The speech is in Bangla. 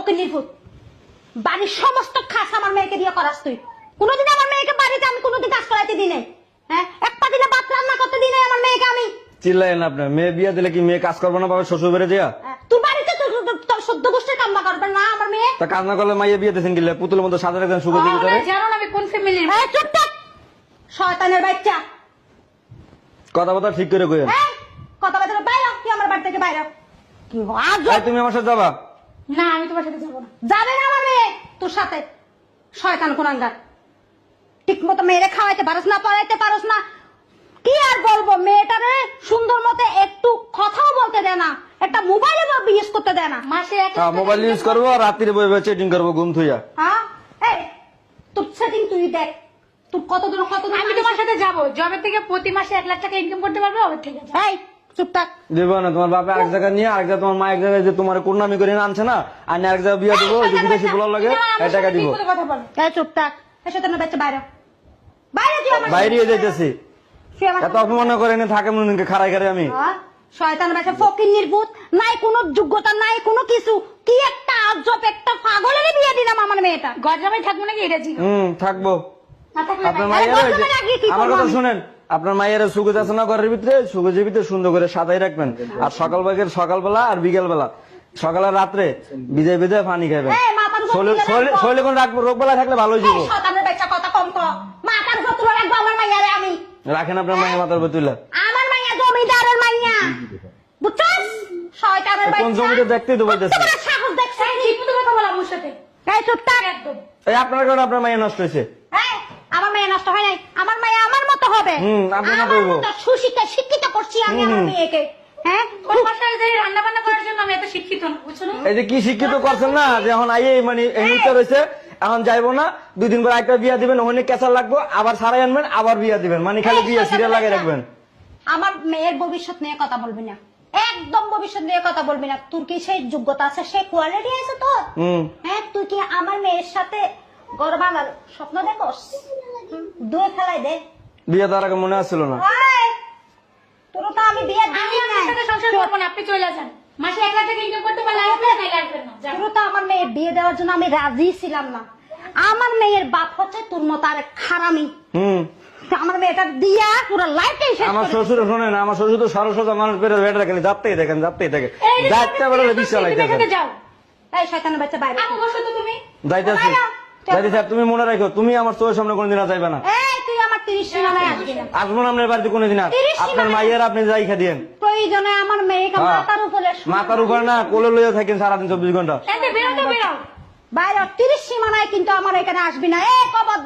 ফকিনীর ভূত বাড়ির সমস্ত খাস আমার মেয়েকে দিয়ে করাস তুই। কোনোদিন আমার মেয়েকে বাড়িতে আমি কোনোদিন কাজ করাইতে দিই নাই। হ্যাঁ, একটা দিনে ভাত রান্না করতে দিই নাই আমার মেয়েকে আমি। চিল্লাইন আপনার মেয়ে বিয়া দিলে কি মেয়ে কাজ করবে না পাবে শ্বশুর বেড়ে দিয়া? তুই বাড়িতে তোর সদ্য গোষ্ঠীর কাম্মা করবে না আমার মেয়ে। তা কাজ না করলে মাইয়া বিয়ে দিয়েছেন গিলে পুতুলের মতো সাজা রাখবেন সুখে দিকে করে। জানো না আমি কোন ফ্যামিলির? হ্যাঁ, চুপ থাক শয়তানের বাচ্চা। কথা কথা ঠিক করে কইেন। হ্যাঁ, কথা বলতে বাইরে তুই আমার বাড়ি থেকে বাইরে। কি আজ তুমি আমার সাথে যাবা? না আমি তোমার সাথে যাবো না। যাবে না আমার মেয়ে তোর সাথে। শয়তান কোনাঙ্গার, ঠিক মতো মেয়েরে খাওয়াইতে পারস না, পড়াইতে পারস না। কি আর বলবো, মেয়েটারে সুন্দর মতো একটু কথাও বলতে দেয় না, একটা মোবাইলে ইউজ করতে দেয় না। মাসে এক মোবাইল ইউজ করবো আর রাত্রিরে বই বই চেটিং করবো ঘুম থুইয়া। হ্যাঁ, এই তোর সেটিং তুই দেখ, তোর কতদিন আমি তোমার সাথে যাবো। জবের থেকে প্রতি মাসে 1 লাখ টাকা ইনকাম করতে পারবে, ওর থেকে যাবো। এই চুপ থাক। দেবো না, তোমার বাপে আরেক জায়গায় নিয়ে আরেক জায়গায় তোমার মা এক জায়গায় যে তোমার কোরনামি করে আনছে না, আর আরেক জায়গায় বিয়া দেবো, ওই যে বিদেশি বলার লাগে এই টাকা দিব। কথা বলো। এই চুপ থাক। এসে তোর বাচ্চা বাইরে বাইরে তুই আমার বাইরে যাইতেছি। তুই আমার এত অপমান করে এনে থাকে মনে খারাই খারাই আমি। শয়তান বাচ্চা ফকিন্নির ভূত, নাই কোনো যোগ্যতা নাই কোনো কিছু। কি একটা আজব একটা পাগলের বিয়ে দিলাম আমার মেয়েটা। ঘর জামাই থাকবো নাকি এটা জি? থাকবো। না থাকলে আপনার নাই। মায়ের আরে বর্তমানে আগে কি আমার করবো কথা আমি? শুনেন, আপনার মায়ের সুগজ আছে না ঘরের ভিতরে, সুগজের ভিতরে সুন্দর করে সাজাই রাখবেন। আর সকালবেলা আর বিকেল বেলা, সকালে রাত্রে বিজয় বিজয় পানি খাবেন। এই, মাথার উপর তুলে রাখবো। শরীরে কোন রাখবো, রোগ বেলা থাকলে ভালোই এই যাবো। শয়তানের বাচ্চা কথা কম কর। মাথার উপর তুলে রাখবো আমার মাইয়ারে আমি। রাখেন আপনার মায়ের মাথার উপর তুলে। আমার মাইয়া জমিদারের মাইয়া, বুঝছস? শয়তানের কোন বাচ্চা। জমিতে দেখতেই তো বলতেছি। কত বড় সাহস দেখছিস? ঠিক মতো কথা বলো আমার সাথে এই চুপ থাক। একদম। এই আপনার কারণে আপনার মায়ের নষ্ট হয়েছে। এই, আমার মেয়ে নষ্ট হয় নাই, আমার মেয়ে আমার মতো হবে। আপনার মতো আমার হইবো। মতো শিক্ষিত করছি আমি আমার মেয়েকে। হ্যাঁ, ওর বাসায় যে রান্না বান্না করার জন্য আমি এত শিক্ষিত না, বুঝছো না? এই যে কি শিক্ষিত করছেন না, যে এখন আইয়ে মানে এমনিতে রয়েছে, এখন যাইবো না, 2 দিন পর একটা বিয়া দিবেন, ওখানে কেঁচা লাগবো, আবার সারাই আনবেন, আবার বিয়া দিবেন, মানে খালি বিয়া সিরিয়াল লাগিয়ে রাখবেন। আমার মেয়ের ভবিষ্যৎ নিয়ে কথা বলবি না, একদম ভবিষ্যৎ নিয়ে কথা বলবি না। তোর কি সেই যোগ্যতা আছে, সেই কোয়ালিটি আছে তোর? হ্যাঁ, তুই কি আমার মেয়ের সাথে ঘর বানার স্বপ্ন দেখোস? দুয়ে ফেলাই দে। বিয়ে তার আগে মনে আসছিল না। ওই, তোর তো আমি বিয়ে আমি দিই না। আপনার সাথে সংসার করবো না, আপনি চলে যান। মাসে 1 লাখ টাকা ইনকাম করতে পারলে আসবেন, নাইলে আসবেন না। যান। তোর তো আমার মেয়ের বিয়ে দেওয়ার জন্য আমি রাজি ছিলাম না। আমার মেয়ের বাপ হচ্ছে তোর মতো আরেক খারামি। আমার মেয়েটা দিয়া পুরো লাইফটাই শেষ আমার করে শ্বশুর শোনেন, আমার শ্বশুর তো সরস্বতী মানুষ পেরে ভেটে রাখেন, যাতেই দেখেন এই যে যাইতে বেড়ে বিশাল তুমি এখানে যাও। এই শয়তানের বাচ্চা বাইরে। আপু বসো তো তুমি। যাইতেছি। তুমি মনে রাখো, তুমি আমার চোখের সামনে কোনোদিন আর যাইবে না। এই তুই আমার 30 সীমানায় আসবি না। আসবো না আপনার বাড়িতে কোনোদিন আর। 30 আপনার মাইয়ের আপনি যাই খা দিয়েন। প্রয়োজনে আমার মেয়েকে হ্যাঁ। মাথার উপরে মাথার উপর না, কোলে লইয়া থাকেন সারাদিন 24 ঘন্টা। এই যে বেরো তো বেরো। বাইরে 30 সীমানায় কিন্তু আমার এখানে আসবি না। এই কবর